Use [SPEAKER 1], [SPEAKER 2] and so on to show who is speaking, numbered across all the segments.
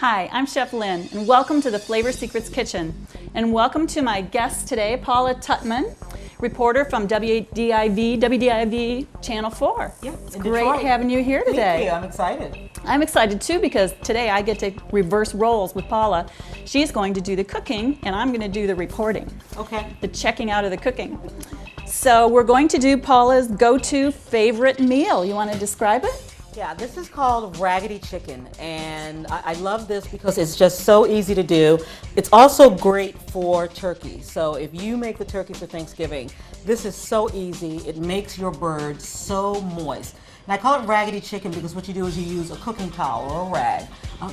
[SPEAKER 1] Hi, I'm Chef Lynn, and welcome to the Flavor Secrets Kitchen. And welcome to my guest today, Paula Tutman, reporter from WDIV Channel 4.
[SPEAKER 2] Yeah,
[SPEAKER 1] it's great having you here today.
[SPEAKER 2] Thank you, I'm excited.
[SPEAKER 1] I'm excited too because today I get to reverse roles with Paula. She's going to do the cooking and I'm going to do the reporting.
[SPEAKER 2] Okay.
[SPEAKER 1] The checking out of the cooking. So we're going to do Paula's go-to favorite meal. You want to describe it?
[SPEAKER 2] Yeah, this is called Raggedy chicken, and I love this because it's just so easy to do. It's also great for turkey. So if you make the turkey for Thanksgiving, this is so easy. It makes your bird so moist. And I call it Raggedy chicken because what you do is you use a cooking towel or a rag,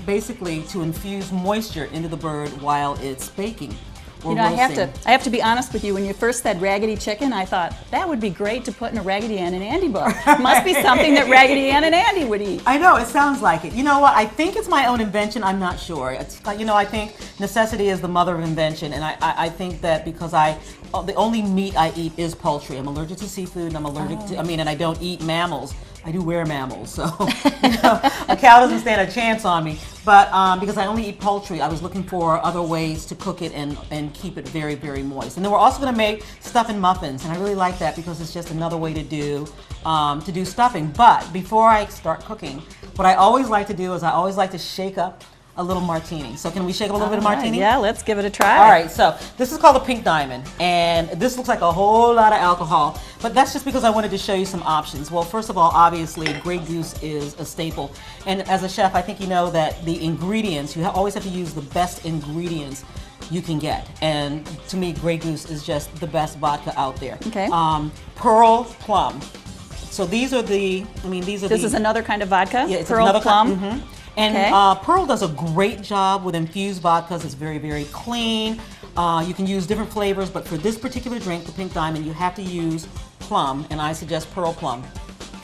[SPEAKER 2] basically to infuse moisture into the bird while it's baking.
[SPEAKER 1] You know, I have to be honest with you. When you first said Raggedy chicken, I thought that would be great to put in a Raggedy Ann and Andy book. It must be something that Raggedy Ann and Andy would eat.
[SPEAKER 2] I know, it sounds like it. You know what? I think it's my own invention. I'm not sure. It's, you know, I think necessity is the mother of invention, and I think that because the only meat I eat is poultry. I'm allergic to seafood, and I'm allergic to, and I don't eat mammals. I do wear mammals, so you know, a cow doesn't stand a chance on me. But because I only eat poultry, I was looking for other ways to cook it and keep it very, very moist. And then we're also going to make stuffing muffins, and I really like that because it's just another way to do stuffing. But before I start cooking, what I always like to do is I always like to shake up a little martini. So can we shake up a little bit of martini?
[SPEAKER 1] Yeah, let's give it a try.
[SPEAKER 2] All right, so this is called a pink diamond, and this looks like a whole lot of alcohol, but that's just because I wanted to show you some options. Well, first of all, obviously, Grey Goose is a staple, and as a chef, I think you know that the ingredients, you always have to use the best ingredients you can get, and to me, Grey Goose is just the best vodka out there.
[SPEAKER 1] Okay.
[SPEAKER 2] Pearl Plum. So these are the,
[SPEAKER 1] This is another kind of vodka?
[SPEAKER 2] Yeah, it's
[SPEAKER 1] Pearl
[SPEAKER 2] another
[SPEAKER 1] Plum?
[SPEAKER 2] And
[SPEAKER 1] okay.
[SPEAKER 2] Pearl does a great job with infused vodkas. It's very, very clean. You can use different flavors, but for this particular drink, the Pink Diamond, you have to use plum, and I suggest Pearl Plum.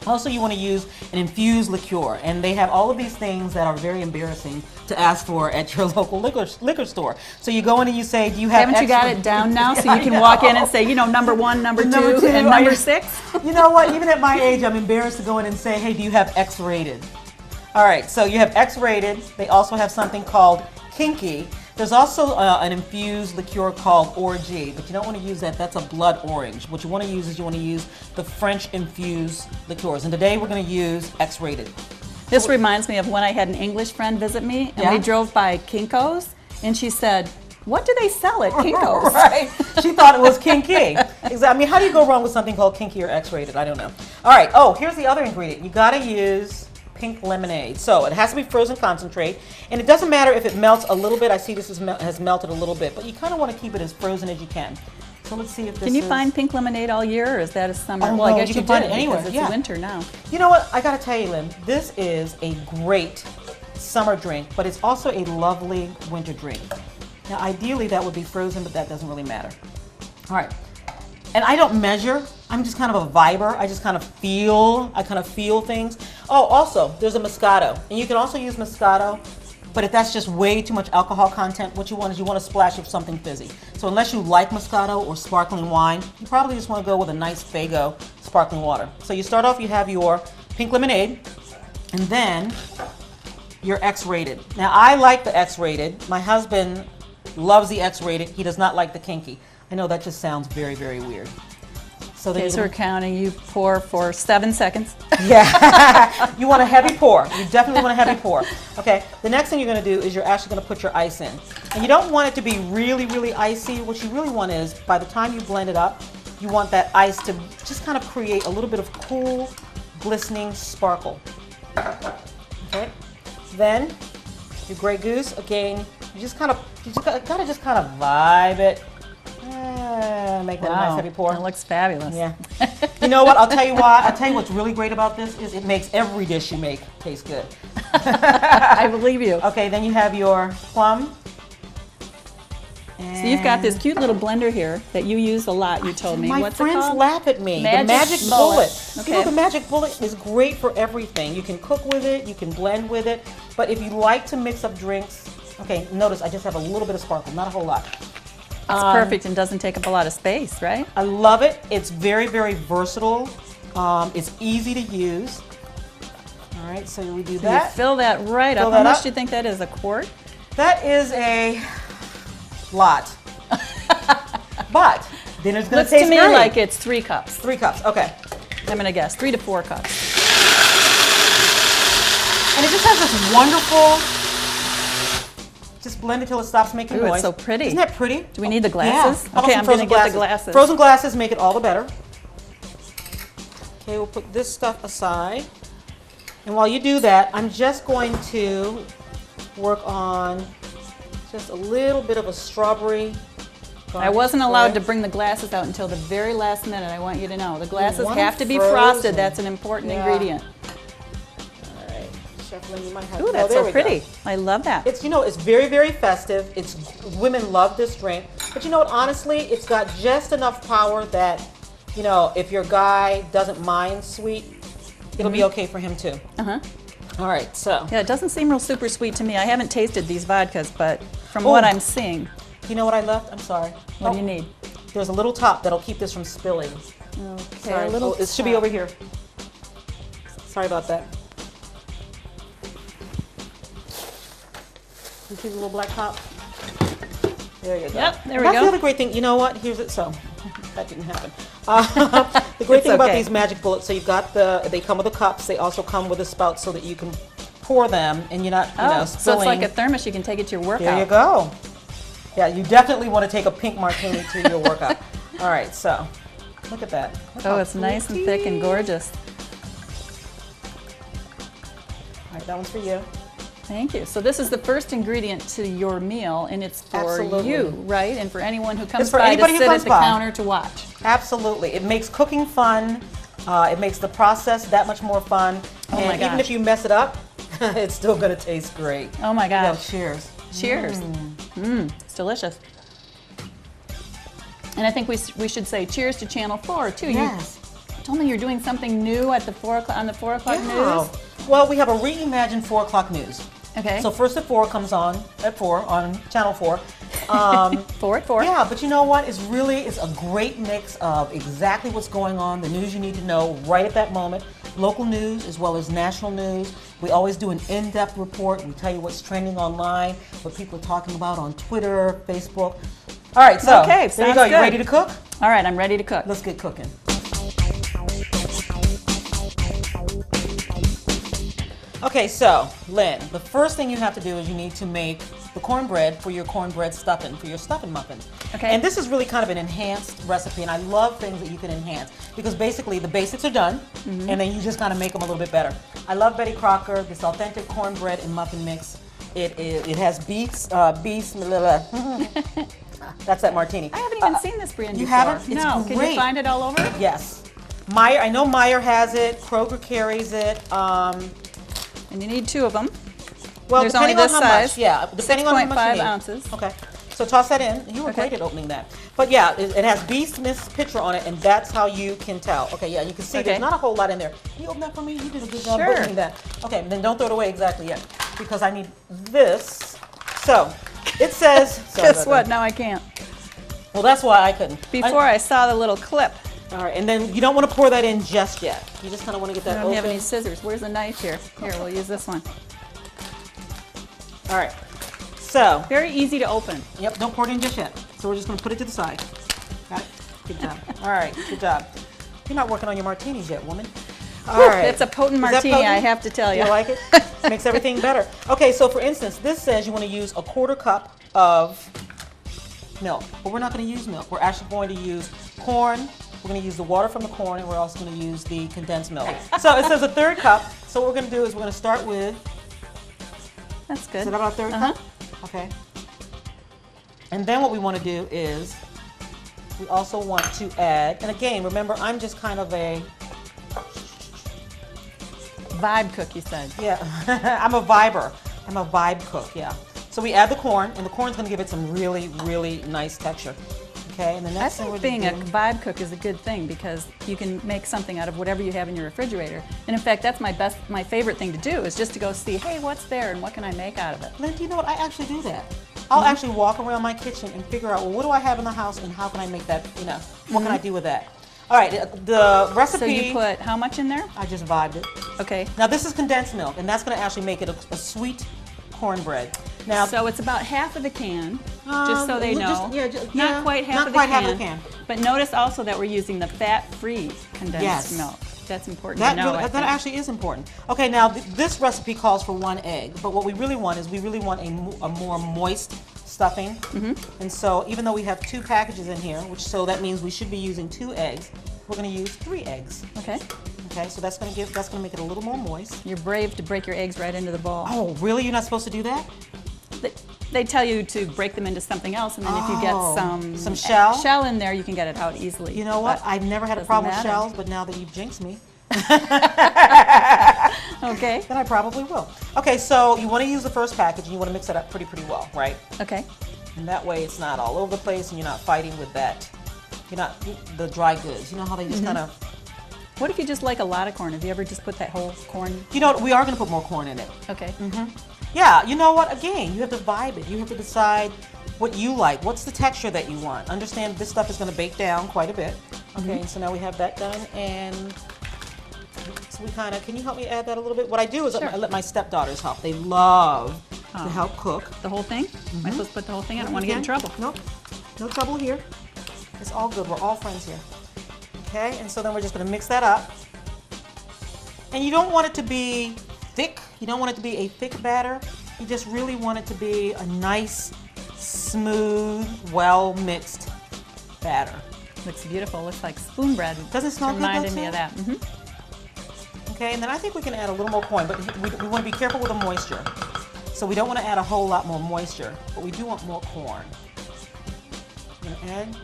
[SPEAKER 2] Also, you want to use an infused liqueur, and they have all of these things that are very embarrassing to ask for at your local liquor store. So you go in and you say, do you have
[SPEAKER 1] Haven't you got it down now so you can walk in and say, you know, number one, number two, and number six?
[SPEAKER 2] You know what, even at my age, I'm embarrassed to go in and say, hey, do you have X-rated? All right, so you have X-rated. They also have something called Kinky. There's also an infused liqueur called Orgy, but you don't want to use that. That's a blood orange. What you want to use is you want to use the French infused liqueurs. And today we're going to use X-rated.
[SPEAKER 1] This reminds me of when I had an English friend visit me, and we drove by Kinko's, and she said, what do they sell at Kinko's?
[SPEAKER 2] Right. She thought it was kinky. Exactly. I mean, how do you go wrong with something called kinky or X-rated? I don't know. All right. Oh, here's the other ingredient. You got to use pink lemonade. So it has to be frozen concentrate, and it doesn't matter if it melts a little bit. I see this has melted a little bit, but you kind of want to keep it as frozen as you can. So let's see if this
[SPEAKER 1] Can you find pink lemonade all year, or is that a summer?
[SPEAKER 2] Oh,
[SPEAKER 1] well,
[SPEAKER 2] no,
[SPEAKER 1] I guess
[SPEAKER 2] you can find it anywhere.
[SPEAKER 1] Because it's winter now.
[SPEAKER 2] You know what? I got to tell you, Lynn, this is a great summer drink, but it's also a lovely winter drink. Now, ideally, that would be frozen, but that doesn't really matter. All right. And I don't measure. I'm just kind of a viber. I just kind of feel things. Oh, also, there's a Moscato. And you can also use Moscato, but if that's just way too much alcohol content, what you want is you want to splash of something fizzy. So unless you like Moscato or sparkling wine, you probably just want to go with a nice Faygo sparkling water. So you start off, you have your pink lemonade, and then your X-rated. Now, I like the X-rated. My husband loves the X-rated. He does not like the kinky. I know that just sounds very, very weird. So
[SPEAKER 1] okay, so we're counting. You pour for 7 seconds.
[SPEAKER 2] Yeah, you want a heavy pour. You definitely want a heavy pour. Okay, the next thing you're going to do is you're actually going to put your ice in. And you don't want it to be really, really icy. What you really want is, by the time you blend it up, you want that ice to just kind of create a little bit of cool, glistening sparkle. Okay, then your Grey Goose, again, you gotta just kind of vibe it. Make that a nice heavy pour.
[SPEAKER 1] It looks fabulous.
[SPEAKER 2] Yeah. You know what? I'll tell you why. I'll tell you what's really great about this is it makes every dish you make taste good.
[SPEAKER 1] I believe you.
[SPEAKER 2] Okay, then you have your plum.
[SPEAKER 1] So you've got this cute little blender here that you use a lot, you told me.
[SPEAKER 2] My friends laugh at me.
[SPEAKER 1] The
[SPEAKER 2] Magic Bullet.
[SPEAKER 1] Okay.
[SPEAKER 2] You know, the Magic Bullet is great for everything. You can cook with it, you can blend with it, but if you like to mix up drinks, okay, notice I just have a little bit of sparkle, not a whole lot.
[SPEAKER 1] It's perfect and doesn't take up a lot of space, right?
[SPEAKER 2] I love it. It's very, very versatile. It's easy to use. All right, so we do that.
[SPEAKER 1] You fill that right up. How much do you think that is? A quart?
[SPEAKER 2] That is a lot. But dinner's going
[SPEAKER 1] Looks
[SPEAKER 2] to taste
[SPEAKER 1] to me
[SPEAKER 2] great.
[SPEAKER 1] like it's 3 cups.
[SPEAKER 2] 3 cups, okay.
[SPEAKER 1] I'm going to guess 3 to 4 cups.
[SPEAKER 2] And it just has this wonderful, just blend it till it stops making
[SPEAKER 1] Ooh,
[SPEAKER 2] noise.
[SPEAKER 1] it's so pretty.
[SPEAKER 2] Isn't that pretty?
[SPEAKER 1] Do we need the glasses?
[SPEAKER 2] Yeah.
[SPEAKER 1] Okay, I'm going to get the glasses.
[SPEAKER 2] Frozen glasses make it all the better. Okay, we'll put this stuff aside. And while you do that, I'm just going to work on just a little bit of a strawberry garnish.
[SPEAKER 1] I wasn't allowed to bring the glasses out until the very last minute. I want you to know. The glasses
[SPEAKER 2] want
[SPEAKER 1] have to be
[SPEAKER 2] frozen.
[SPEAKER 1] frosted. That's an important ingredient.
[SPEAKER 2] All right, Chef Lynn, you might have.
[SPEAKER 1] Ooh, that's so pretty. I love that.
[SPEAKER 2] It's, you know, it's very, very festive. It's, women love this drink. But you know what, honestly, it's got just enough power that, you know, if your guy doesn't mind sweet, it'll be okay for him too. All right, so.
[SPEAKER 1] Yeah, it doesn't seem real super sweet to me. I haven't tasted these vodkas, but from what I'm seeing.
[SPEAKER 2] You know what I left? I'm sorry.
[SPEAKER 1] What do you need?
[SPEAKER 2] There's a little top that'll keep this from spilling.
[SPEAKER 1] Okay,
[SPEAKER 2] Sorry.
[SPEAKER 1] a little
[SPEAKER 2] It should be over here. Sorry about that. You see the little black top? There you go.
[SPEAKER 1] Yep, there we
[SPEAKER 2] That's
[SPEAKER 1] go.
[SPEAKER 2] the other great thing. You know what? Here's it. So that didn't happen. The great thing about these magic bullets, so you've got they come with the cups. They also come with a spout so that you can pour them and you're not, you know, spilling.
[SPEAKER 1] So it's like a thermos. You can take it to your workout.
[SPEAKER 2] There you go. Yeah, you definitely want to take a pink martini to your workout. All right, so look at that. Look
[SPEAKER 1] Oh,
[SPEAKER 2] how
[SPEAKER 1] it's nice and thick and gorgeous.
[SPEAKER 2] All right, that one's for you.
[SPEAKER 1] Thank you. So this is the first ingredient to your meal, and it's for
[SPEAKER 2] Absolutely.
[SPEAKER 1] you, right? And for anyone who comes
[SPEAKER 2] It's for
[SPEAKER 1] by to
[SPEAKER 2] anybody who
[SPEAKER 1] sit
[SPEAKER 2] comes
[SPEAKER 1] at the
[SPEAKER 2] by.
[SPEAKER 1] counter to watch.
[SPEAKER 2] Absolutely. It makes cooking fun. It makes the process that much more fun.
[SPEAKER 1] Oh my
[SPEAKER 2] and even
[SPEAKER 1] gosh.
[SPEAKER 2] if you mess it up, it's still going to taste great.
[SPEAKER 1] Oh my
[SPEAKER 2] Yo,
[SPEAKER 1] gosh.
[SPEAKER 2] cheers.
[SPEAKER 1] Cheers. It's delicious. And I think we should say cheers to Channel 4 too.
[SPEAKER 2] Yes.
[SPEAKER 1] You told me you're doing something new at the 4 o'clock on the 4 o'clock news.
[SPEAKER 2] Well, we have a reimagined 4 o'clock news.
[SPEAKER 1] Okay.
[SPEAKER 2] So First at 4 comes on at 4 on Channel 4.
[SPEAKER 1] 4 at 4.
[SPEAKER 2] Yeah, but you know what? It's a great mix of exactly what's going on, the news you need to know right at that moment, local news as well as national news. We always do an in-depth report. We tell you what's trending online, what people are talking about on Twitter, Facebook. All right, so
[SPEAKER 1] Okay,
[SPEAKER 2] there you
[SPEAKER 1] sounds
[SPEAKER 2] go. You
[SPEAKER 1] good.
[SPEAKER 2] ready to cook?
[SPEAKER 1] All right, I'm ready to cook.
[SPEAKER 2] Let's get cooking. Okay, so Lynn, the first thing you have to do is you need to make the cornbread for your cornbread stuffing, for your stuffing muffins.
[SPEAKER 1] Okay.
[SPEAKER 2] And this is really kind of an enhanced recipe, and I love things that you can enhance because basically the basics are done, and then you just kind of make them a little bit better. I love Betty Crocker, this authentic cornbread and muffin mix. It has beef, that's that martini.
[SPEAKER 1] I haven't even seen this brand
[SPEAKER 2] you
[SPEAKER 1] before.
[SPEAKER 2] haven't? It's
[SPEAKER 1] No. Can
[SPEAKER 2] great.
[SPEAKER 1] you find it all over?
[SPEAKER 2] Yes. Meyer, I know Meyer has it, Kroger carries it.
[SPEAKER 1] And you need 2 of them.
[SPEAKER 2] Well,
[SPEAKER 1] There's
[SPEAKER 2] depending
[SPEAKER 1] only
[SPEAKER 2] on
[SPEAKER 1] this
[SPEAKER 2] how
[SPEAKER 1] size.
[SPEAKER 2] much, yeah, depending on how much you
[SPEAKER 1] 6.5
[SPEAKER 2] need.
[SPEAKER 1] ounces.
[SPEAKER 2] Okay, so toss that in. You were
[SPEAKER 1] Okay.
[SPEAKER 2] great at opening that. But yeah, it has B. Smith's picture on it, and that's how you can tell. Okay, yeah, you can see
[SPEAKER 1] Okay.
[SPEAKER 2] there's not a whole lot in there. Can you open that for me? You did a good job
[SPEAKER 1] Sure.
[SPEAKER 2] opening that. Okay, then don't throw it away exactly yet, because I need this. So, it says... sorry
[SPEAKER 1] Guess
[SPEAKER 2] about
[SPEAKER 1] what?
[SPEAKER 2] that.
[SPEAKER 1] Now I can't.
[SPEAKER 2] Well, that's why I couldn't.
[SPEAKER 1] Before I saw the little clip.
[SPEAKER 2] All right, and then you don't want to pour that in just yet. You just kind of want to get that
[SPEAKER 1] I don't have
[SPEAKER 2] open.
[SPEAKER 1] any scissors. Where's the knife here? Here, we'll use this one.
[SPEAKER 2] All right, so...
[SPEAKER 1] Very easy to open.
[SPEAKER 2] Yep, don't pour it in just yet. So we're just going to put it to the side. Got it? Good job. All right, good job. You're not working on your martinis yet, woman. All right.
[SPEAKER 1] That's a potent
[SPEAKER 2] Is that
[SPEAKER 1] martini,
[SPEAKER 2] potent?
[SPEAKER 1] I have to tell you.
[SPEAKER 2] You like it? Makes everything better. Okay, so for instance, this says you want to use a 1/4 cup of milk. But we're not going to use milk. We're actually going to use corn. We're going to use the water from the corn, and we're also going to use the condensed milk. So it says a 1/3 cup. So what we're going to do is we're going to start with...
[SPEAKER 1] That's good.
[SPEAKER 2] Is it about a 1/3 cup? Okay. And then what we want to do is we also want to add, and again, remember, I'm just kind of a...
[SPEAKER 1] Vibe cook, you said.
[SPEAKER 2] Yeah, I'm a viber. I'm a vibe cook, yeah. So we add the corn, and the corn's going to give it some really, really nice texture. Okay, and the
[SPEAKER 1] I
[SPEAKER 2] next thing
[SPEAKER 1] think
[SPEAKER 2] we're
[SPEAKER 1] being a
[SPEAKER 2] doing...
[SPEAKER 1] vibe cook is a good thing because you can make something out of whatever you have in your refrigerator. And in fact, that's my favorite thing to do is just to go see, hey, what's there and what can I make out of it?
[SPEAKER 2] Lynn, do you know what? I actually do that. I'll actually walk around my kitchen and figure out, well, what do I have in the house and how can I make that, you know, what can I do with that? All right, the recipe...
[SPEAKER 1] So you put how much in there?
[SPEAKER 2] I just vibed it.
[SPEAKER 1] Okay.
[SPEAKER 2] Now this is condensed milk, and that's going to actually make it a sweet cornbread. Now,
[SPEAKER 1] so it's about half of the can, just so they know. Not quite half of the can. But notice also that we're using the fat-free condensed milk. That's important to know.
[SPEAKER 2] That actually is important. Okay, now this recipe calls for 1 egg, but what we really want is we really want a more moist stuffing. And so even though we have 2 packages in here, so that means we should be using 2 eggs, we're going to use 3 eggs.
[SPEAKER 1] Okay.
[SPEAKER 2] Okay, so that's going to make it a little more moist.
[SPEAKER 1] You're brave to break your eggs right into the bowl.
[SPEAKER 2] Oh, really? You're not supposed to do that?
[SPEAKER 1] They tell you to break them into something else, and then if you get some
[SPEAKER 2] shell
[SPEAKER 1] in there, you can get it out easily.
[SPEAKER 2] You know what? I've never had a problem with shells, but now that you've jinxed me.
[SPEAKER 1] Okay.
[SPEAKER 2] Then I probably will. Okay, so you want to use the first package, and you want to mix it up pretty well, right?
[SPEAKER 1] Okay.
[SPEAKER 2] And that way it's not all over the place, and you're not fighting with that. You're not the dry goods. You know how they just kind of.
[SPEAKER 1] What if you just like a lot of corn? Have you ever just put that whole corn?
[SPEAKER 2] You know, we are going to put more corn in it.
[SPEAKER 1] Okay.
[SPEAKER 2] Yeah, you know what? Again, you have to vibe it. You have to decide what you like. What's the texture that you want? Understand this stuff is going to bake down quite a bit. Okay, so now we have that done, and so we kind of. Can you help me add that a little bit? What I do is I let my stepdaughters help. They love to help cook.
[SPEAKER 1] The whole thing? Am I supposed to put the whole thing? I don't want to get in trouble.
[SPEAKER 2] Nope, no trouble here. It's all good. We're all friends here. Okay, and so then we're just going to mix that up. And you don't want it to be thick. You don't want it to be a thick batter. You just really want it to be a nice, smooth, well-mixed batter.
[SPEAKER 1] Looks beautiful. Looks like spoon bread.
[SPEAKER 2] Doesn't it smell good?
[SPEAKER 1] Reminded me of that.
[SPEAKER 2] Okay, and then I think we can add a little more corn, but we want to be careful with the moisture. So we don't want to add a whole lot more moisture, but we do want more corn. I'm going to add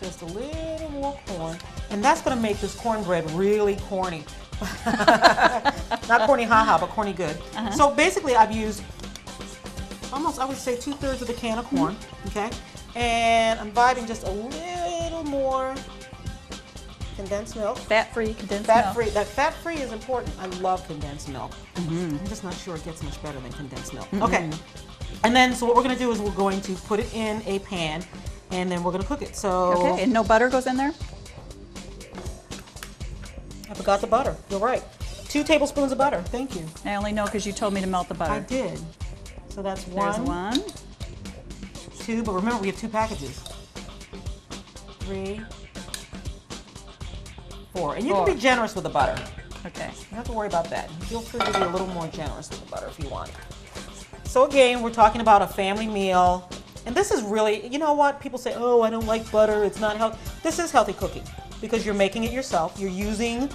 [SPEAKER 2] just a little more corn, and that's going to make this cornbread really corny. Not corny haha, but corny good. So basically I've used almost, I would say, 2/3 of the can of corn, okay? And I'm vibing just a little more condensed milk.
[SPEAKER 1] Fat-free condensed milk.
[SPEAKER 2] Fat-free. That fat-free is important. I love condensed milk. I'm just not sure it gets much better than condensed milk. Okay. And then, so what we're going to do is we're going to put it in a pan, and then we're going to cook it. So.
[SPEAKER 1] Okay, and no butter goes in there?
[SPEAKER 2] I forgot the butter. You're right. 2 tablespoons of butter. Thank you.
[SPEAKER 1] I only know because you told me to melt the butter.
[SPEAKER 2] I did. So that's
[SPEAKER 1] There's 1.
[SPEAKER 2] 2, but remember we have 2 packages. 3, 4. And you can be generous with the butter.
[SPEAKER 1] Okay.
[SPEAKER 2] You don't have to worry about that. Feel free to be a little more generous with the butter if you want. So again, we're talking about a family meal. And this is really, you know what? People say, oh, I don't like butter. It's not healthy. This is healthy cooking because you're making it yourself. You're using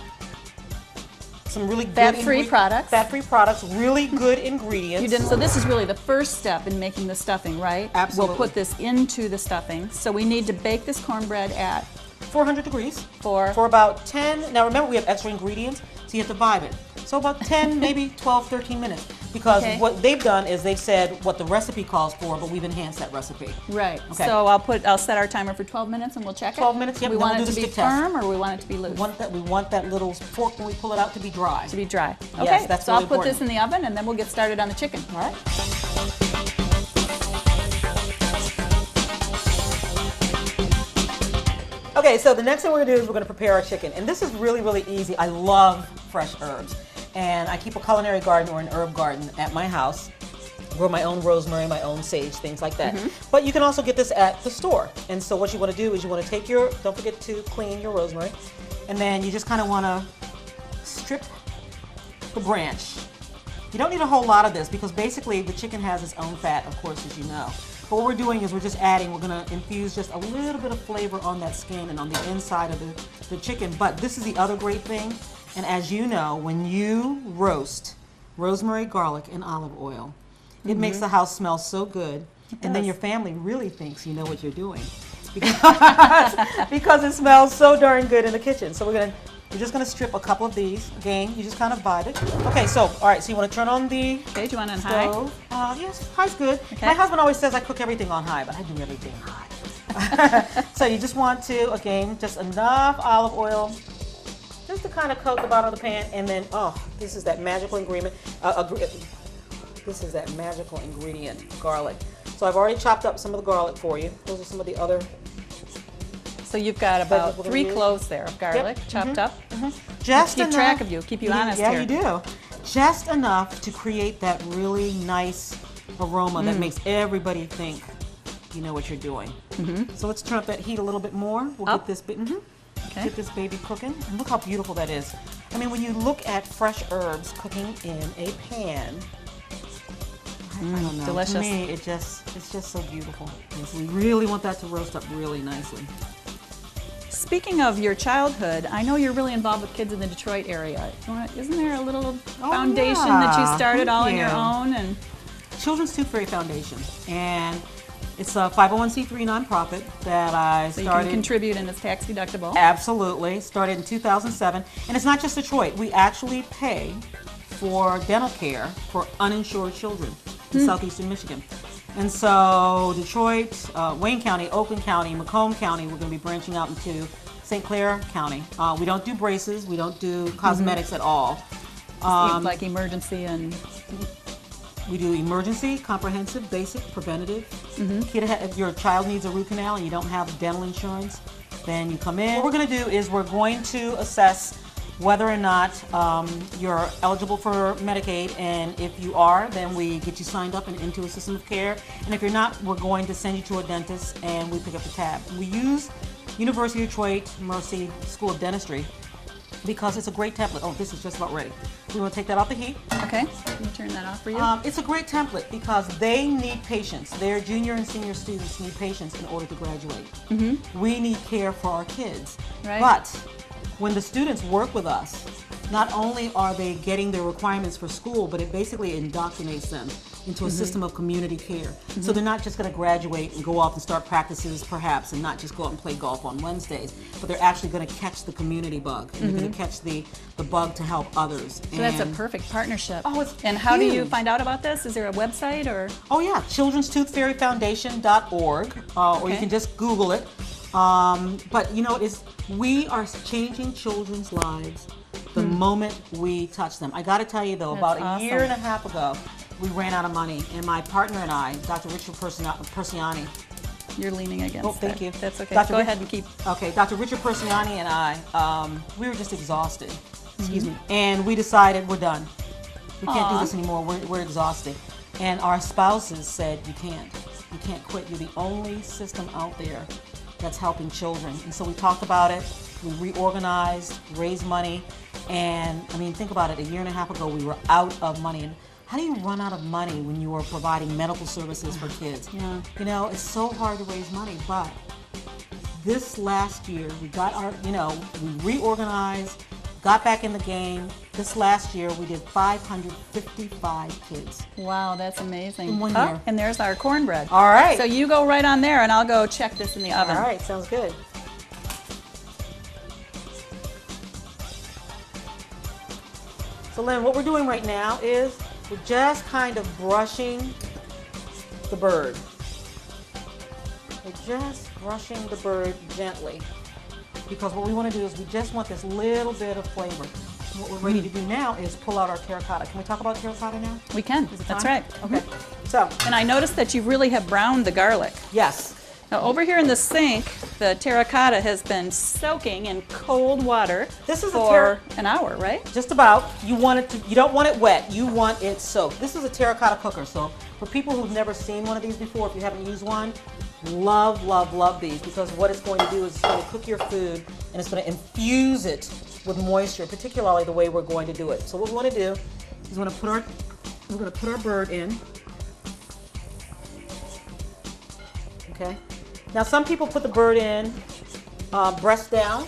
[SPEAKER 2] some really good
[SPEAKER 1] fat-free products.
[SPEAKER 2] Fat-free products, really good ingredients.
[SPEAKER 1] So this is really the first step in making the stuffing, right?
[SPEAKER 2] Absolutely.
[SPEAKER 1] We'll put this into the stuffing. So we need to bake this cornbread at
[SPEAKER 2] 400 degrees
[SPEAKER 1] for
[SPEAKER 2] about 10. Now remember, we have extra ingredients, so you have to vibe it. So about 10, maybe 12, 13 minutes. Because what they've done is they've said what the recipe calls for, but we've enhanced that recipe.
[SPEAKER 1] Right.
[SPEAKER 2] Okay.
[SPEAKER 1] So I'll set our timer for 12 minutes and we'll check it.
[SPEAKER 2] 12 minutes, yep.
[SPEAKER 1] We want it to be firm or we want it to be loose?
[SPEAKER 2] We want that little fork when we pull it out to be dry.
[SPEAKER 1] To be dry. Okay,
[SPEAKER 2] yes, that's
[SPEAKER 1] so
[SPEAKER 2] really
[SPEAKER 1] I'll put
[SPEAKER 2] important.
[SPEAKER 1] this in the oven and then we'll get started on the chicken.
[SPEAKER 2] All right. Okay, so the next thing we're going to do is we're going to prepare our chicken. And this is really, really easy. I love fresh herbs. And I keep a culinary garden or an herb garden at my house. Grow my own rosemary, my own sage, things like that. But you can also get this at the store. And so what you want to do is you want to take your, don't forget to clean your rosemary. And then you just kind of want to strip the branch. You don't need a whole lot of this because basically the chicken has its own fat, of course, as you know. But what we're doing is we're just adding, we're going to infuse just a little bit of flavor on that skin and on the inside of the chicken. But this is the other great thing. And as you know, when you roast rosemary, garlic, and olive oil, it makes the house smell so good. And then your family really thinks you know what you're doing. Because it smells so darn good in the kitchen. So we're just going to strip a couple of these. Again, you just kind of vibe it. Okay, so, all right, so you want to turn on the
[SPEAKER 1] Okay, do you want it on
[SPEAKER 2] stove.
[SPEAKER 1] high?
[SPEAKER 2] Yes, high's good.
[SPEAKER 1] Okay.
[SPEAKER 2] My husband always says I cook everything on high, but I do everything high. So you just want to, again, just enough olive oil just to kind of coat the bottom of the pan, and then, this is that magical ingredient. This is that magical ingredient, garlic. So I've already chopped up some of the garlic for you. Those are some of the other.
[SPEAKER 1] So you've got about 3 cloves there of garlic chopped up.
[SPEAKER 2] Just
[SPEAKER 1] keep
[SPEAKER 2] enough.
[SPEAKER 1] track of you, keep you honest here.
[SPEAKER 2] Yeah, you do. Just enough to create that really nice aroma that makes everybody think you know what you're doing. So let's turn up that heat a little bit more. We'll get this bit. Get this baby cooking. And look how beautiful that is. I mean, when you look at fresh herbs cooking in a pan, I don't know.
[SPEAKER 1] Delicious.
[SPEAKER 2] To me, it's just so beautiful. Yes, we really want that to roast up really nicely.
[SPEAKER 1] Speaking of your childhood, I know you're really involved with kids in the Detroit area. Isn't there a little foundation that you started all on your own? And
[SPEAKER 2] Children's Tooth Fairy Foundation, and it's a 501c3 nonprofit that I started.
[SPEAKER 1] So you can contribute and it's tax deductible.
[SPEAKER 2] Absolutely. Started in 2007. And it's not just Detroit. We actually pay for dental care for uninsured children in southeastern Michigan. And so Detroit, Wayne County, Oakland County, Macomb County, we're going to be branching out into St. Clair County. We don't do braces. We don't do cosmetics at all.
[SPEAKER 1] Like emergency and...
[SPEAKER 2] We do emergency, comprehensive, basic, preventative. If your child needs a root canal and you don't have dental insurance, then you come in. What we're going to do is we're going to assess whether or not you're eligible for Medicaid, and if you are, then we get you signed up and into a system of care. And if you're not, we're going to send you to a dentist and we pick up the tab. We use University of Detroit Mercy School of Dentistry because it's a great template. Oh, this is just about ready. We want to take that off the heat.
[SPEAKER 1] Okay, let me turn that off for you.
[SPEAKER 2] It's a great template because they need patience. Their junior and senior students need patience in order to graduate. We need care for our kids.
[SPEAKER 1] Right.
[SPEAKER 2] But when the students work with us, not only are they getting their requirements for school, but it basically indoctrinates them into a system of community care. So they're not just going to graduate and go off and start practices perhaps and not just go out and play golf on Wednesdays, but they're actually going to catch the community bug and they're going to catch the bug to help others.
[SPEAKER 1] So that's a perfect partnership.
[SPEAKER 2] Oh, it's
[SPEAKER 1] And how do you
[SPEAKER 2] huge.
[SPEAKER 1] find out about this? Is there a website or?
[SPEAKER 2] Oh yeah, childrenstoothfairyfoundation.org, or you can just Google it. But you know, we are changing children's lives the moment we touch them. I got to tell you though,
[SPEAKER 1] That's
[SPEAKER 2] about a year and a half ago, we ran out of money, and my partner and I, Dr. Richard Persiani.
[SPEAKER 1] You're leaning against.
[SPEAKER 2] Oh, thank you.
[SPEAKER 1] That's okay.
[SPEAKER 2] Dr.
[SPEAKER 1] Go ahead and keep.
[SPEAKER 2] Okay, Dr. Richard Persiani and I, we were just exhausted. Excuse me. And we decided we're done. We can't do this anymore. We're exhausted. And our spouses said, you can't quit. You're the only system out there that's helping children. And so we talked about it. We reorganized, raised money, and I mean, think about it. A year and a half ago, we were out of money. And how do you run out of money when you are providing medical services for kids?
[SPEAKER 1] Yeah.
[SPEAKER 2] You know, it's so hard to raise money, but this last year, we got we reorganized, got back in the game. This last year, we did 555 kids.
[SPEAKER 1] Wow, that's amazing.
[SPEAKER 2] In 1 year.
[SPEAKER 1] And there's our cornbread.
[SPEAKER 2] All right.
[SPEAKER 1] So you go right on there and I'll go check this in the oven.
[SPEAKER 2] All right, sounds good. So Lynn, what we're doing right now is we're just kind of brushing the bird. We're just brushing the bird gently because what we want to do is we just want this little bit of flavor. And what we're ready to do now is pull out our terracotta. Can we talk about terracotta now?
[SPEAKER 1] We can.
[SPEAKER 2] Is it
[SPEAKER 1] That's
[SPEAKER 2] time?
[SPEAKER 1] right.
[SPEAKER 2] Okay. So,
[SPEAKER 1] And I noticed that you really have browned the garlic.
[SPEAKER 2] yes.
[SPEAKER 1] Now over here in the sink, the terracotta has been soaking in cold water
[SPEAKER 2] This is
[SPEAKER 1] for an hour, right?
[SPEAKER 2] Just about. You don't want it wet. You want it soaked. This is a terracotta cooker. So for people who've never seen one of these before, if you haven't used one, love, love, love these because what it's going to do is it's going to cook your food and it's going to infuse it with moisture, particularly the way we're going to do it. So what we want to do is we're going to put our bird in. Okay. Now some people put the bird in breast down,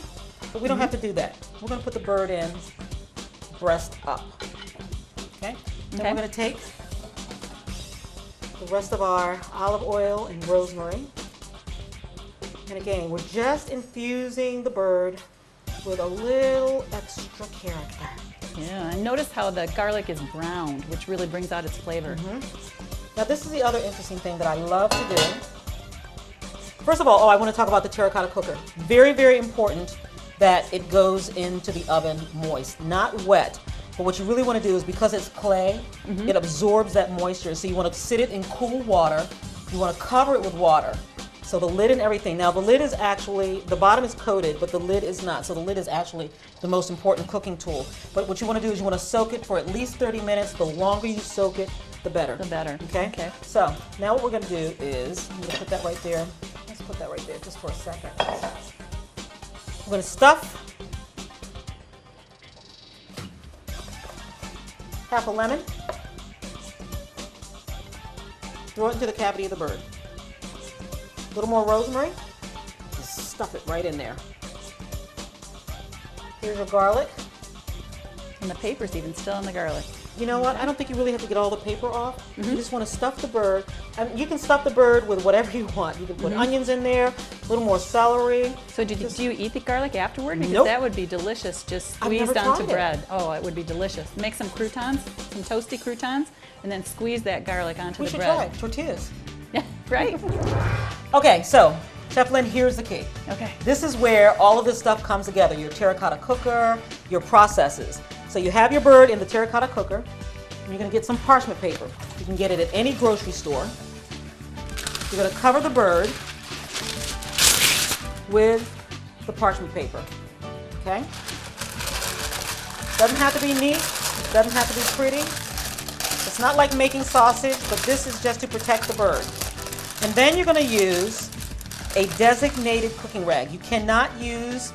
[SPEAKER 2] but we don't have to do that. We're going to put the bird in breast up. Okay? Then we're going to take the rest of our olive oil and rosemary. And again, we're just infusing the bird with a little extra character.
[SPEAKER 1] Yeah, and notice how the garlic is browned, which really brings out its flavor.
[SPEAKER 2] Now this is the other interesting thing that I love to do. First of all, I want to talk about the terracotta cooker. Very, very important that it goes into the oven moist, not wet. But what you really want to do is because it's clay, it absorbs that moisture. So you want to sit it in cool water. You want to cover it with water. So the lid and everything. Now the lid is actually, the bottom is coated, but the lid is not. So the lid is actually the most important cooking tool. But what you want to do is you want to soak it for at least 30 minutes. The longer you soak it, the better.
[SPEAKER 1] The better.
[SPEAKER 2] Okay?
[SPEAKER 1] Okay.
[SPEAKER 2] So now what we're going to do is, I'm going to put that right there. Let's put that right there just for a second. We're going to stuff half a lemon. Throw it into the cavity of the bird. A little more rosemary. Just stuff it right in there. Here's your garlic.
[SPEAKER 1] And the paper's even still in the garlic.
[SPEAKER 2] You know what? I don't think you really have to get all the paper off. You just want to stuff the bird. And you can stuff the bird with whatever you want. You can put onions in there, a little more celery.
[SPEAKER 1] So do you eat the garlic afterward? Because
[SPEAKER 2] Nope.
[SPEAKER 1] that would be delicious, just
[SPEAKER 2] I've never
[SPEAKER 1] squeezed onto
[SPEAKER 2] tried it.
[SPEAKER 1] bread. Oh, it would be delicious. Make some croutons, some toasty croutons, and then squeeze that garlic onto
[SPEAKER 2] We
[SPEAKER 1] the
[SPEAKER 2] should
[SPEAKER 1] bread.
[SPEAKER 2] try tortillas.
[SPEAKER 1] Yeah, right.
[SPEAKER 2] Okay, so Chef Lynn, here's the key.
[SPEAKER 1] Okay.
[SPEAKER 2] This is where all of this stuff comes together. Your terracotta cooker, your processes. So you have your bird in the terracotta cooker. And you're going to get some parchment paper. You can get it at any grocery store. You're going to cover the bird with the parchment paper. Okay? Doesn't have to be neat. Doesn't have to be pretty. It's not like making sausage, but this is just to protect the bird. And then you're going to use a designated cooking rag. You cannot use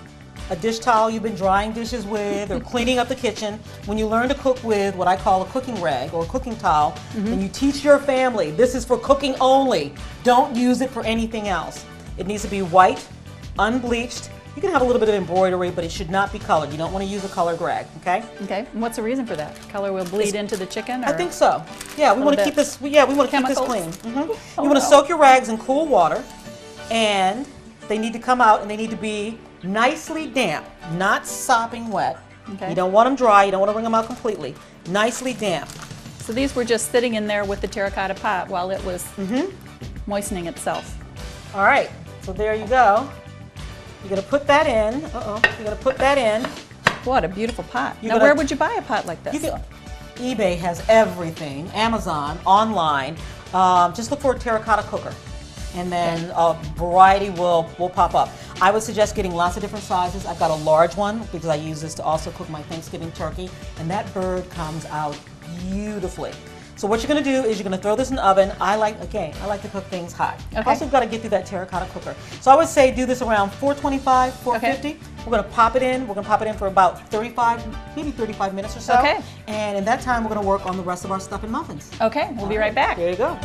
[SPEAKER 2] a dish towel you've been drying dishes with or cleaning up the kitchen. When you learn to cook with what I call a cooking rag or a cooking towel, then you teach your family, this is for cooking only. Don't use it for anything else. It needs to be white, unbleached. You can have a little bit of embroidery, but it should not be colored. You don't want to use a colored rag, okay?
[SPEAKER 1] Okay. And what's the reason for that? Color will bleed into the chicken? Or?
[SPEAKER 2] I think so. Yeah, we want to keep this. Yeah, we want to keep this
[SPEAKER 1] Chemicals?
[SPEAKER 2] clean.
[SPEAKER 1] Oh,
[SPEAKER 2] You want to
[SPEAKER 1] no.
[SPEAKER 2] soak your rags in cool water, and they need to come out, and they need to be nicely damp, not sopping wet.
[SPEAKER 1] Okay.
[SPEAKER 2] You don't want them dry. You don't want to wring them out completely. Nicely damp.
[SPEAKER 1] So these were just sitting in there with the terracotta pot while it was moistening itself.
[SPEAKER 2] All right. So there you go. You're gonna put that in. You're gonna put that in.
[SPEAKER 1] What a beautiful pot.
[SPEAKER 2] You're
[SPEAKER 1] Now,
[SPEAKER 2] gonna-
[SPEAKER 1] where would you buy a pot like this?
[SPEAKER 2] You can, eBay has everything. Amazon, online. Just look for a terracotta cooker, and then a variety will pop up. I would suggest getting lots of different sizes. I've got a large one because I use this to also cook my Thanksgiving turkey, and that bird comes out beautifully. So what you're going to do is you're going to throw this in the oven. I like to cook things hot.
[SPEAKER 1] Okay.
[SPEAKER 2] Also, you've got to get through that terracotta cooker. So I would say do this around 425, 450.
[SPEAKER 1] Okay.
[SPEAKER 2] We're going to pop it in. We're going to pop it in for about 35, maybe 35 minutes or so.
[SPEAKER 1] Okay.
[SPEAKER 2] And in that time, we're going to work on the rest of our stuff and muffins.
[SPEAKER 1] Okay, we'll be right back.
[SPEAKER 2] There you go.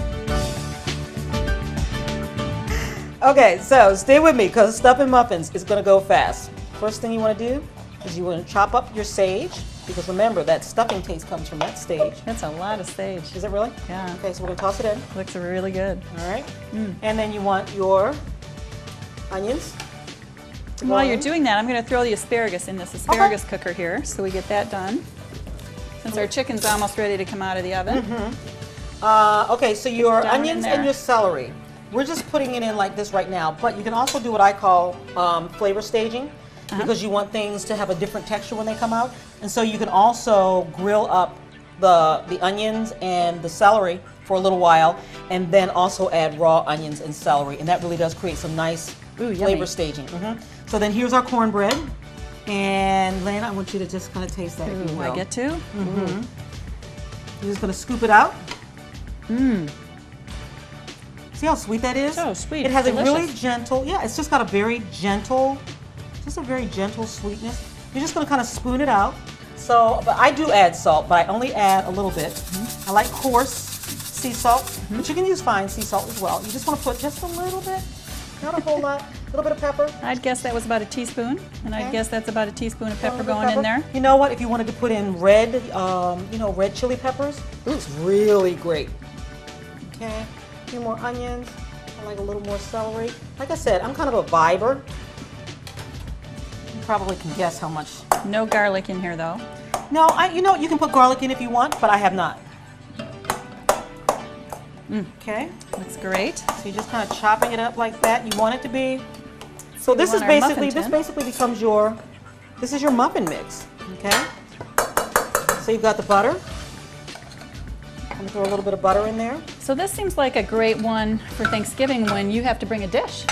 [SPEAKER 2] Okay, so stay with me because stuff and muffins is going to go fast. First thing you want to do is you want to chop up your sage, because remember that stuffing taste comes from that sage.
[SPEAKER 1] That's a lot of sage.
[SPEAKER 2] Is it really?
[SPEAKER 1] Yeah.
[SPEAKER 2] Okay, so we're going to toss it in.
[SPEAKER 1] Looks really good.
[SPEAKER 2] All right. And then you want your onions. to go
[SPEAKER 1] While you're
[SPEAKER 2] in.
[SPEAKER 1] doing that, I'm going to throw the asparagus in this asparagus cooker here, so we get that done. Since our chicken's almost ready to come out of the oven.
[SPEAKER 2] Okay, so your
[SPEAKER 1] Down in
[SPEAKER 2] onions
[SPEAKER 1] there.
[SPEAKER 2] and your celery, we're just putting it in like this right now, but you can also do what I call flavor staging, because you want things to have a different texture when they come out. And so you can also grill up the onions and the celery for a little while, and then also add raw onions and celery, and that really does create some nice
[SPEAKER 1] Ooh,
[SPEAKER 2] flavor
[SPEAKER 1] yummy.
[SPEAKER 2] staging. So then here's our cornbread, and Lynn, I want you to just kind of taste that, if you
[SPEAKER 1] Ooh,
[SPEAKER 2] will.
[SPEAKER 1] I get to?
[SPEAKER 2] You're just going to scoop it out. See how sweet that is?
[SPEAKER 1] So sweet,
[SPEAKER 2] It has a really
[SPEAKER 1] delicious.
[SPEAKER 2] gentle, yeah, it's just got a very gentle, just a very gentle sweetness. You're just going to kind of spoon it out. So, but I do add salt, but I only add a little bit. I like coarse sea salt, but you can use fine sea salt as well. You just want to put just a little bit, not a whole lot, a little bit of pepper.
[SPEAKER 1] I'd guess that was about a teaspoon, and I'd
[SPEAKER 2] Okay.
[SPEAKER 1] guess that's about a teaspoon of
[SPEAKER 2] A
[SPEAKER 1] pepper
[SPEAKER 2] little bit
[SPEAKER 1] going
[SPEAKER 2] of
[SPEAKER 1] in there.
[SPEAKER 2] pepper. You know what? If you wanted to put in red, red chili peppers, it's really great. Okay, a few more onions. I like a little more celery. Like I said, I'm kind of a viber. You probably can guess how much.
[SPEAKER 1] No garlic in here though.
[SPEAKER 2] No, you can put garlic in if you want, but I have not. Okay,
[SPEAKER 1] Looks great.
[SPEAKER 2] so you're just kind of chopping it up like that. You want it to be. So
[SPEAKER 1] We
[SPEAKER 2] this is
[SPEAKER 1] want our muffin
[SPEAKER 2] basically
[SPEAKER 1] tin.
[SPEAKER 2] becomes this is your muffin mix. Okay. So you've got the butter. I'm gonna throw a little bit of butter in there.
[SPEAKER 1] So this seems like a great one for Thanksgiving when you have to bring a dish.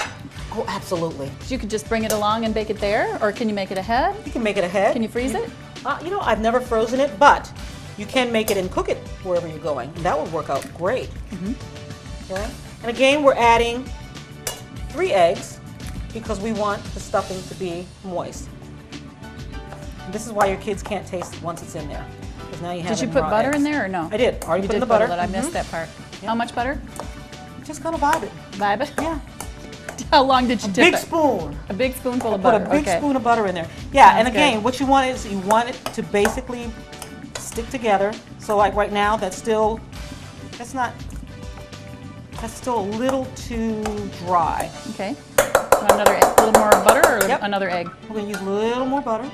[SPEAKER 2] Oh, absolutely.
[SPEAKER 1] You could just bring it along and bake it there, or can you make it ahead?
[SPEAKER 2] You can make it ahead.
[SPEAKER 1] Can you freeze it?
[SPEAKER 2] I've never frozen it, but you can make it and cook it wherever you're going. And that would work out great. Okay. And again, we're adding 3 eggs because we want the stuffing to be moist. And this is why your kids can't taste it once it's in there. Because now you have.
[SPEAKER 1] Did you put butter in there or no?
[SPEAKER 2] I did. Already
[SPEAKER 1] You
[SPEAKER 2] put in
[SPEAKER 1] did
[SPEAKER 2] the butter.
[SPEAKER 1] I missed that part.
[SPEAKER 2] Yep.
[SPEAKER 1] How much butter?
[SPEAKER 2] Just kind of vibe it.
[SPEAKER 1] Vibe it?
[SPEAKER 2] Yeah.
[SPEAKER 1] How long did you dip it?
[SPEAKER 2] Big spoon.
[SPEAKER 1] A big spoonful of
[SPEAKER 2] Put
[SPEAKER 1] butter.
[SPEAKER 2] a big
[SPEAKER 1] Okay.
[SPEAKER 2] spoon of butter in there. Yeah,
[SPEAKER 1] Sounds
[SPEAKER 2] and again,
[SPEAKER 1] good.
[SPEAKER 2] what you want is you want it to basically stick together. So like right now, that's still a little too dry.
[SPEAKER 1] Okay. Want another egg, a little more butter or
[SPEAKER 2] Yep.
[SPEAKER 1] another egg?
[SPEAKER 2] We're gonna use a little more butter.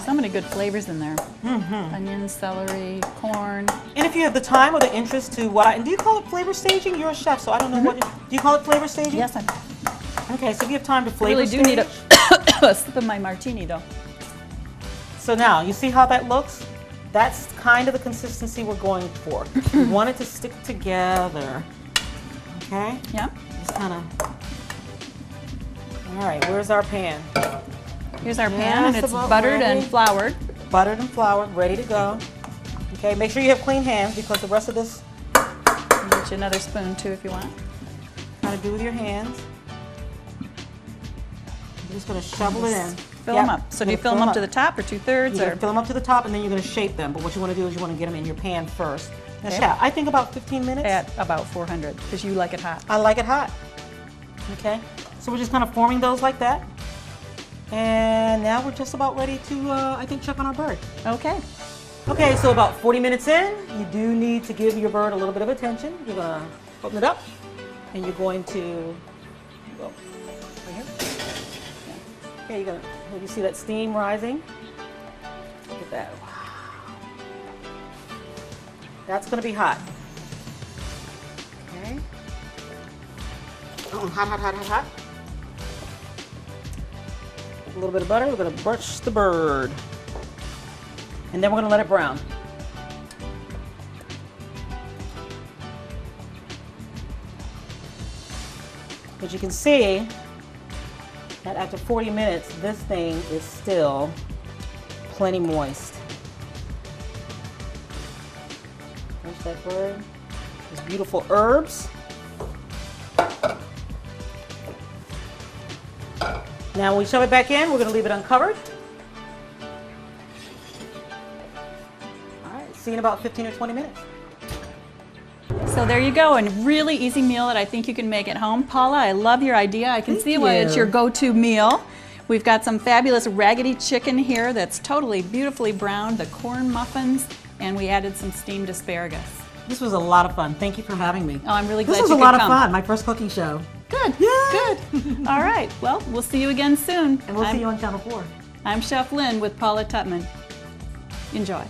[SPEAKER 1] So many good flavors in there. Onions, celery, corn.
[SPEAKER 2] And if you have the time or the interest to and do you call it flavor staging? You're a chef, so I don't know what. Do you call it flavor staging?
[SPEAKER 1] Yes, I
[SPEAKER 2] Okay, so if you have time to flavor
[SPEAKER 1] really
[SPEAKER 2] stage.
[SPEAKER 1] do need a sip of my martini though.
[SPEAKER 2] So now, you see how that looks? That's kind of the consistency we're going for. We want it to stick together. Okay?
[SPEAKER 1] Yeah.
[SPEAKER 2] Just kind of. All right, where's our pan?
[SPEAKER 1] Here's our pan, and
[SPEAKER 2] Just
[SPEAKER 1] it's
[SPEAKER 2] about
[SPEAKER 1] buttered
[SPEAKER 2] ready.
[SPEAKER 1] and floured.
[SPEAKER 2] Buttered and floured, ready to go. Okay, make sure you have clean hands because the rest of this,
[SPEAKER 1] I'll get you another spoon too if you want.
[SPEAKER 2] kind of do with your hands. You're just going to shovel it in.
[SPEAKER 1] Fill them up. So do you fill them up to the top or 2/3
[SPEAKER 2] You're
[SPEAKER 1] or?
[SPEAKER 2] going to fill them up to the top and then you're going to shape them. But what you want to do is you want to get them in your pan first. Now,
[SPEAKER 1] Okay.
[SPEAKER 2] Chef, I think about 15 minutes.
[SPEAKER 1] At about 400 because you like it hot.
[SPEAKER 2] I like it hot. Okay, so we're just kind of forming those like that. And now we're just about ready to, I think, check on our bird.
[SPEAKER 1] Okay.
[SPEAKER 2] Okay, so about 40 minutes in, you do need to give your bird a little bit of attention. You're going to open it up and you're going to go right here. Yeah. Okay, you're going to, you see that steam rising? Look at that. Wow. That's going to be hot. Okay. Oh, hot, hot, hot, hot, hot. A little bit of butter. We're going to brush the bird. And then we're going to let it brown. But you can see that after 40 minutes, this thing is still plenty moist. There's that bird. Those beautiful herbs. Now when we shove it back in, we're going to leave it uncovered. All right, see you in about 15 or 20 minutes.
[SPEAKER 1] So there you go, a really easy meal that I think you can make at home. Paula, I love your idea. I can see why it's your go-to meal. We've got some fabulous Raggedy chicken here that's totally beautifully browned, the corn muffins, and we added some steamed asparagus.
[SPEAKER 2] This was a lot of fun. Thank you for having me.
[SPEAKER 1] Oh, I'm really glad
[SPEAKER 2] This was
[SPEAKER 1] you
[SPEAKER 2] a
[SPEAKER 1] could
[SPEAKER 2] lot of
[SPEAKER 1] come.
[SPEAKER 2] fun. My first cooking show.
[SPEAKER 1] Good,
[SPEAKER 2] Yay!
[SPEAKER 1] good. All right, well, we'll see you again soon.
[SPEAKER 2] And we'll see you on Channel 4.
[SPEAKER 1] I'm Chef Lynn with Paula Tutman. Enjoy.